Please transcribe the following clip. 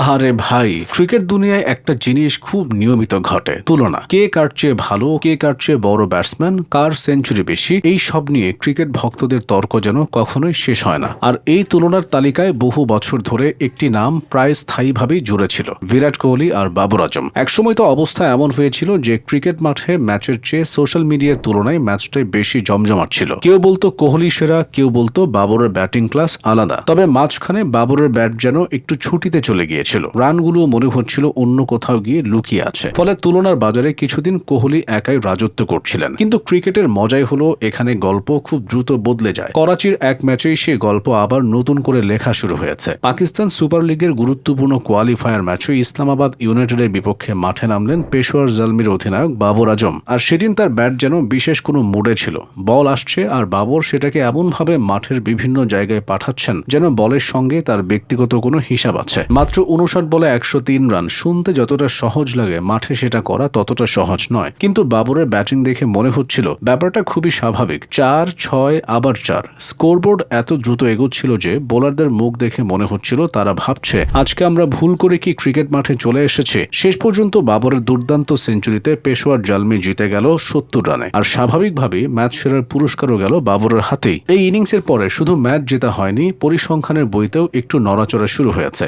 আহারে ভাই, ক্রিকেট দুনিয়ায় একটা জিনিস খুব নিয়মিত ঘটে, তুলনা। কে কার চেয়ে ভালো, কে কার চেয়ে বড় ব্যাটসম্যান, কার সেঞ্চুরি বেশি, এই সব নিয়ে ক্রিকেট ভক্তদের তর্ক যেন কখনোই শেষ হয় না। আর এই তুলনার তালিকায় বহু বছর ধরে একটি নাম প্রায় স্থায়ীভাবেই জুড়ে ছিল, বিরাট কোহলি আর বাবর আজম। একসময় তো অবস্থা এমন হয়েছিল যে ক্রিকেট মাঠে ম্যাচের চেয়ে সোশ্যাল মিডিয়ার তুলনায় ম্যাচটাই বেশি জমজমাট ছিল। কেউ বলতো কোহলি সেরা, কেউ বলতো বাবরের ব্যাটিং ক্লাস আলাদা। তবে মাঝখানে বাবরের ব্যাট যেন একটু ছুটিতে চলে গিয়েছিল, রানগুলো মনে হচ্ছিল অন্য কোথাও গিয়ে লুকিয়ে আছে। ফলে তুলনার বাজারে কিছুদিন কোহলি একাই রাজত্ব করছিলেন। কিন্তু ক্রিকেটের মজাই হলো এখানে গল্প খুব দ্রুত বদলে যায়। করাচির এক ম্যাচেই সে গল্প আবার নতুন করে লেখা শুরু হয়েছে। পাকিস্তান সুপার লিগের গুরুত্বপূর্ণ কোয়ালিফায়ার ম্যাচে ইসলামাবাদ ইউনাইটেডের বিপক্ষে মাঠে নামলেন পেশোয়ার জলমির অধিনায়ক বাবর আজম। আর সেদিন তার ব্যাট যেন বিশেষ কোনো মুডে ছিল। বল আসছে আর বাবর সেটাকে এমনভাবে মাঠের বিভিন্ন জায়গায় পাঠাচ্ছেন যেন বলের সঙ্গে তার ব্যক্তিগত কোনো হিসাব আছে। মাত্র 59 বলে 103 রান শুনতে যতটা সহজ লাগে, মাঠে সেটা করা ততটা সহজ নয়। কিন্তু বাবরের ব্যাটিং দেখে মনে হচ্ছিল ব্যাপারটা খুবই স্বাভাবিক। 4, 6 আবার 4। স্কোরবোর্ড এত দ্রুত এগোচ্ছিল যে বোলারদের মুখ দেখে মনে হচ্ছিল তারা ভাবছে আজকে আমরা ভুল করে কি ক্রিকেট মাঠে চলে এসেছে। শেষ পর্যন্ত বাবরের দুর্দান্ত সেঞ্চুরিতে পেশোয়ার জলমি জিতে গেল 70 রানে। আর স্বাভাবিকভাবেই ম্যাচ সেরার পুরস্কারও গেল বাবরের হাতেই। এই ইনিংসের পরে শুধু ম্যাচ জেতা হয়নি, পরিসংখ্যানের বইতেও একটু নড়াচড়া শুরু হয়েছে।